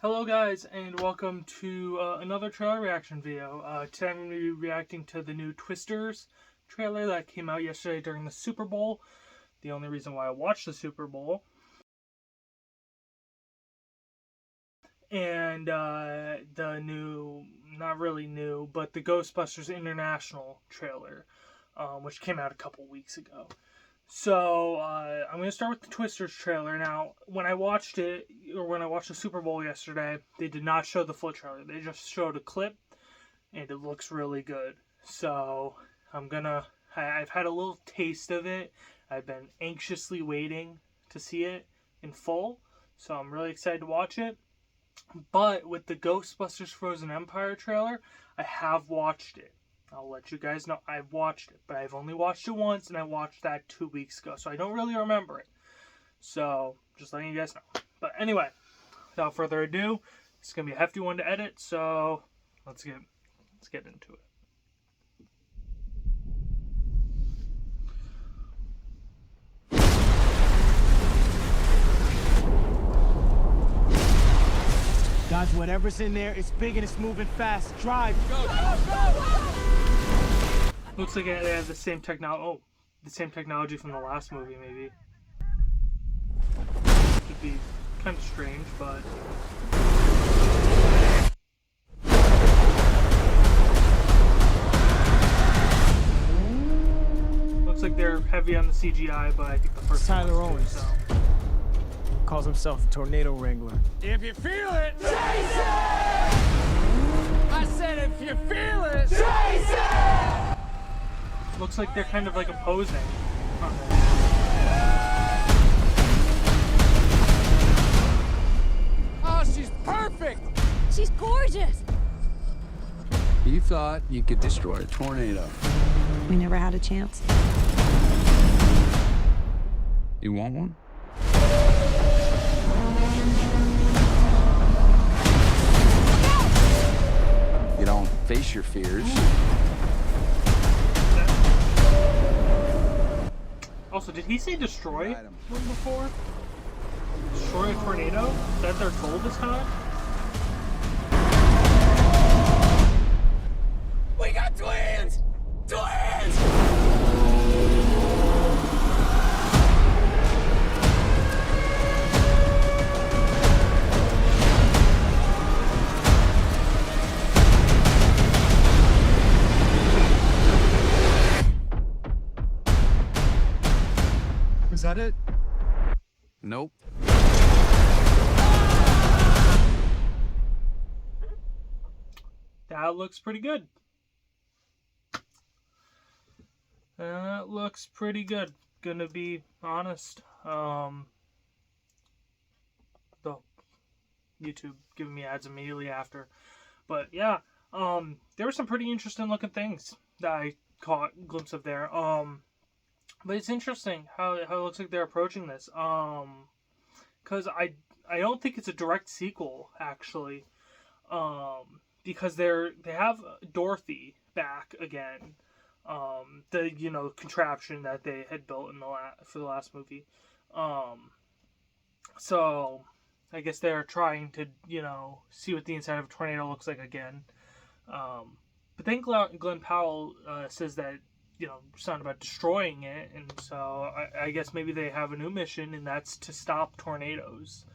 Hello guys, and welcome to another trailer reaction video. Today I'm going to be reacting to the new Twisters trailer that came out yesterday during the Super Bowl. The only reason why I watched the Super Bowl. And the new, not really new, but the Ghostbusters International trailer, which came out a couple weeks ago. So, I'm going to start with the Twisters trailer. Now, when I watched it, or when I watched the Super Bowl yesterday, they did not show the full trailer. They just showed a clip, and it looks really good. So, I've had a little taste of it. I've been anxiously waiting to see it in full. So, I'm really excited to watch it. But with the Ghostbusters Frozen Empire trailer, I have watched it. I'll let you guys know I've watched it, but I've only watched it once, and I watched that 2 weeks ago, so I don't really remember it. So, just letting you guys know. But anyway, without further ado, it's going to be a hefty one to edit, so let's get into it. Dodge whatever's in there. It's big and it's moving fast. Drive. Go, go, go! Looks like they have the same technology from the last movie, maybe. Could be kind of strange, but looks like they're heavy on the CGI, but I think the first Tyler one Owens. so. Calls himself the Tornado Wrangler. If you feel it, chase it! I said if you feel it, chase it! Looks like they're kind of like opposing. Oh, she's perfect! She's gorgeous! You thought you could destroy a tornado. We never had a chance. You want one? You don't face your fears. Also, did he say destroy one before? Destroy a tornado? Is that their goal this time? We got twins! Twins! Is that it? Nope. That looks pretty good. That looks pretty good. Gonna be honest. The YouTube giving me ads immediately after. But yeah, there were some pretty interesting looking things that I caught a glimpse of there. But it's interesting how it looks like they're approaching this. Because I don't think it's a direct sequel actually. Because they have Dorothy back again. The contraption that they had built in for the last movie. So I guess they're trying to see what the inside of a tornado looks like again. But then Glenn Powell says that something about destroying it, and so I guess maybe they have a new mission, and that's to stop tornadoes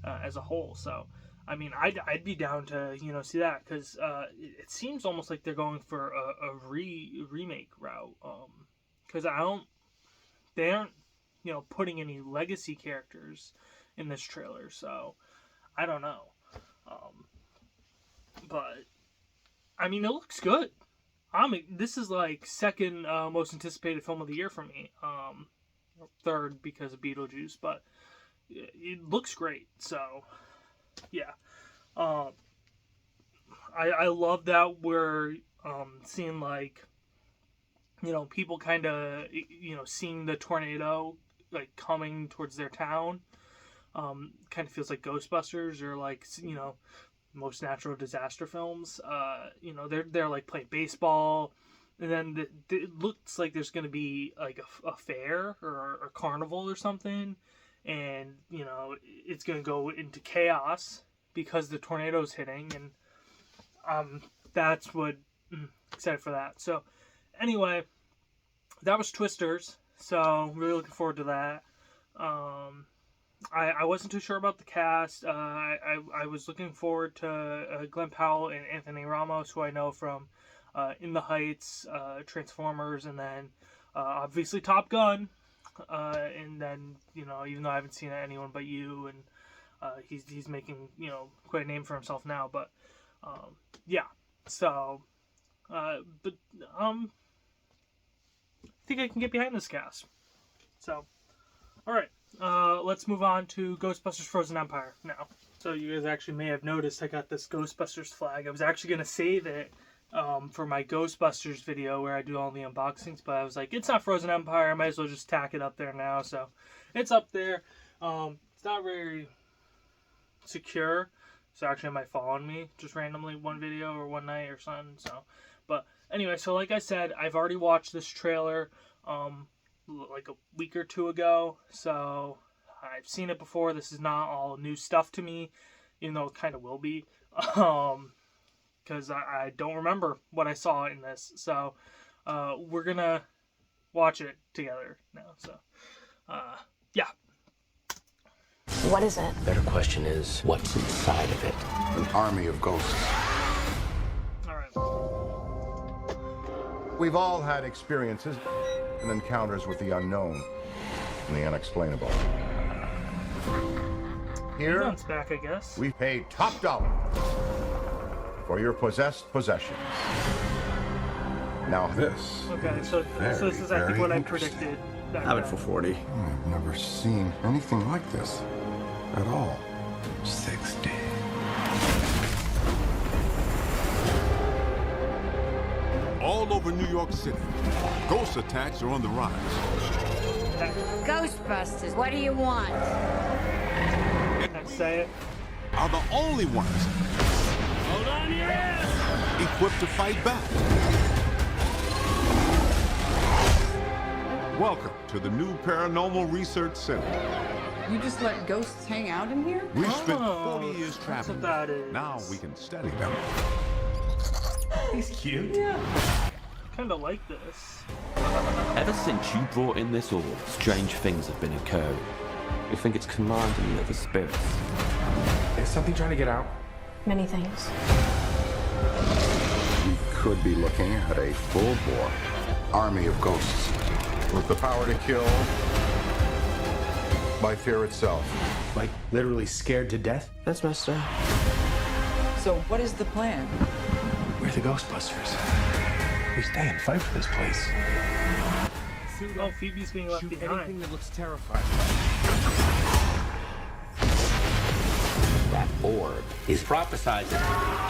as a whole. So I mean, I'd be down to see that, because it seems almost like they're going for a remake route, because they aren't putting any legacy characters in this trailer, so I don't know, but I mean, it looks good. This is like second most anticipated film of the year for me, third because of Beetlejuice, but it looks great. So yeah, I love that we're seeing like people kind of seeing the tornado like coming towards their town. Kind of feels like Ghostbusters, or like most natural disaster films. They're like playing baseball, and then it looks like there's going to be like a fair or a carnival or something, and it's going to go into chaos because the tornado's hitting, and that's what excited for that. So anyway, that was Twisters. So really looking forward to that. I wasn't too sure about the cast. I was looking forward to Glenn Powell and Anthony Ramos, who I know from In the Heights, Transformers, and then obviously Top Gun. And then, even though I haven't seen Anyone But You, and he's making, quite a name for himself now. But yeah, so I think I can get behind this cast. So, all right. Let's move on to Ghostbusters Frozen Empire now. So you guys actually may have noticed I got this Ghostbusters flag. I was actually going to save it for my Ghostbusters video where I do all the unboxings, but I was like, it's not Frozen Empire, I might as well just tack it up there now. So it's up there. It's not very secure, so actually it might fall on me just randomly one video or one night or something. So, but anyway, so like I said, I've already watched this trailer like a week or two ago, so I've seen it before. This is not all new stuff to me, even though it kind of will be, because I don't remember what I saw in this. So we're gonna watch it together now. So yeah. What is it? Better question is, what's inside of it? An army of ghosts. All right. We've all had experiences and encounters with the unknown and the unexplainable. Here, Sounds back, I guess. we pay top dollar for your possessed possessions. Now this. Okay, so this is I think what I predicted. Have it for 40. I've never seen anything like this at all. 60. All over New York City, ghost attacks are on the rise. Ghostbusters, what do you want? Can I say it? Are the only ones equipped to fight back. Welcome to the new Paranormal Research Center. You just let ghosts hang out in here? We've spent Oh, 40 years that's traveling. what that is. Now we can study them. He's cute. Yeah. Kind of like this. Ever since you brought in this orb, strange things have been occurring. We think it's commanding the other spirits. Is something trying to get out? Many things. We could be looking at a full-bore army of ghosts with the power to kill by fear itself. Like, literally scared to death? That's messed up. So what is the plan? We're the Ghostbusters. We stay and fight for this place. Oh, Phoebe's being left Shoot behind. anything that looks terrifying. That orb is prophesizing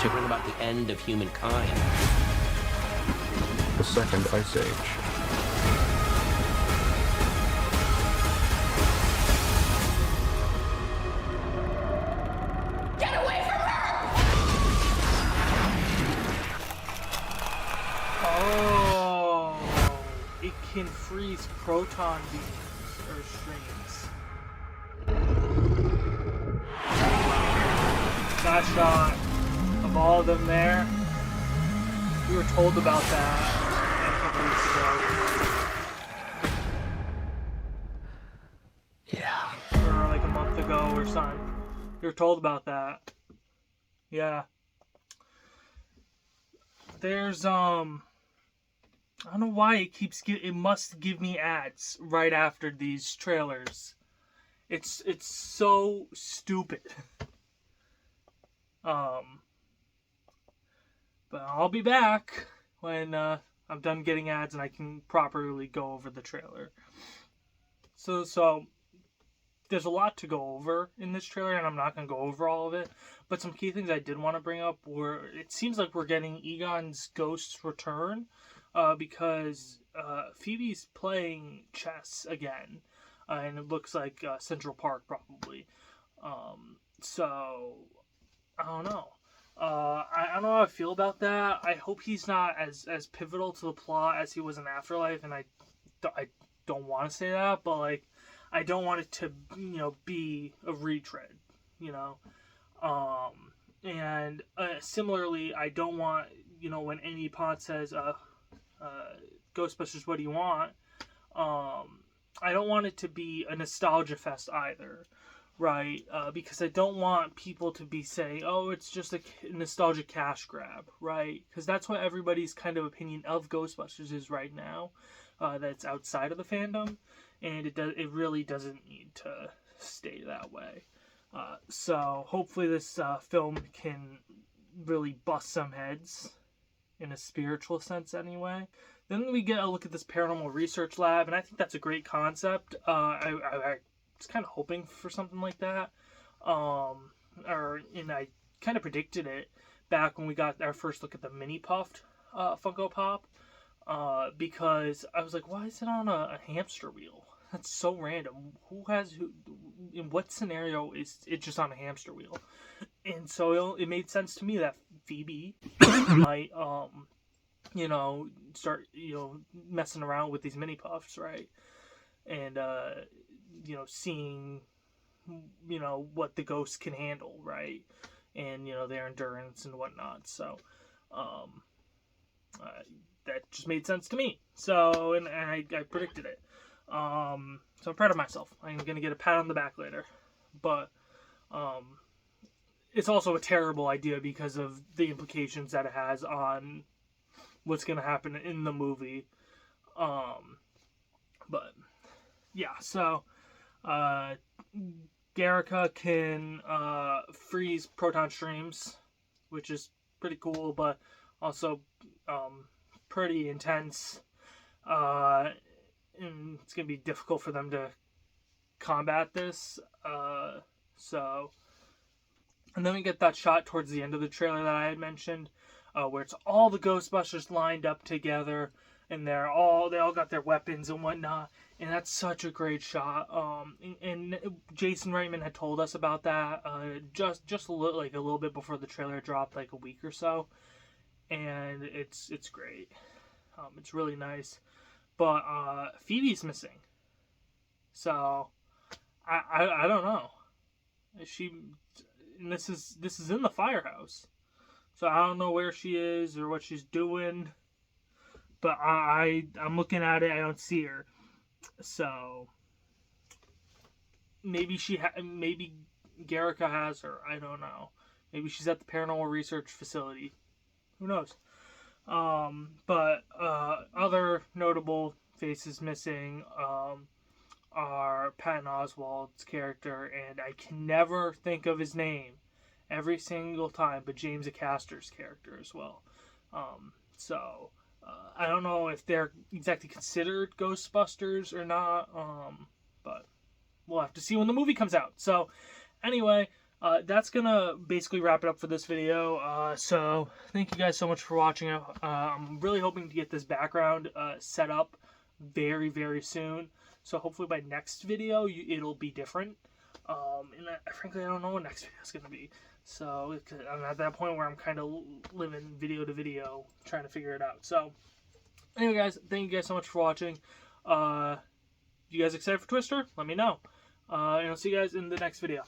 to bring about the end of humankind. The second ice age. Oh, it can freeze proton beams or streams. That shot of all of them there. We were told about that a couple weeks ago. Yeah. Or like a month ago or something. We were told about that. Yeah. There's I don't know why it keeps it must give me ads right after these trailers. It's so stupid. But I'll be back when I'm done getting ads and I can properly go over the trailer. So there's a lot to go over in this trailer, and I'm not going to go over all of it. But some key things I did want to bring up were, it seems like we're getting Egon's ghosts return, because Phoebe's playing chess again, and it looks like Central Park probably. So I don't know. I don't know how I feel about that. I hope he's not as pivotal to the plot as he was in Afterlife, and I don't want to say that, but like, I don't want it to, be a retread, And similarly, I don't want, when Amy Pond says, Ghostbusters, what do you want? I don't want it to be a nostalgia fest either, right? Because I don't want people to be saying, oh, it's just a nostalgia cash grab, right? Because that's what everybody's kind of opinion of Ghostbusters is right now, that's outside of the fandom, and it really doesn't need to stay that way. So hopefully this film can really bust some heads in a spiritual sense anyway. Then we get a look at this paranormal research lab, and I think that's a great concept. I was kind of hoping for something like that. And I kind of predicted it back when we got our first look at the mini puffed Funko Pop, because I was like, why is it on a hamster wheel? That's so random. In what scenario is it just on a hamster wheel? And so it made sense to me that Phoebe might, start, messing around with these mini puffs, right? And, seeing, what the ghosts can handle, right? And, their endurance and whatnot. So, that just made sense to me. So, and I predicted it. So I'm proud of myself. I'm going to get a pat on the back later. But, it's also a terrible idea because of the implications that it has on what's going to happen in the movie. But yeah, so Garrica can freeze proton streams, which is pretty cool, but also pretty intense. And it's going to be difficult for them to combat this. And then we get that shot towards the end of the trailer that I had mentioned, where it's all the Ghostbusters lined up together, and they all got their weapons and whatnot, and that's such a great shot. And Jason Reitman had told us about that just a little bit before the trailer dropped, like a week or so, and it's great. It's really nice, but Phoebe's missing, so I don't know. And this is in the firehouse, so I don't know where she is or what she's doing, but I'm looking at it, I don't see her, so maybe maybe Garrica has her, I don't know, maybe she's at the paranormal research facility, who knows. But other notable faces missing are Patton Oswalt's character, and I can never think of his name every single time, but James Acaster's character as well. So I don't know if they're exactly considered Ghostbusters or not, but we'll have to see when the movie comes out. So anyway, that's gonna basically wrap it up for this video. So thank you guys so much for watching. I'm really hoping to get this background set up very, very soon. So hopefully by next video, it'll be different. And frankly, I don't know what next video is going to be. So I'm at that point where I'm kind of living video to video, trying to figure it out. So anyway, guys, thank you guys so much for watching. You guys excited for Twister? Let me know. And I'll see you guys in the next video.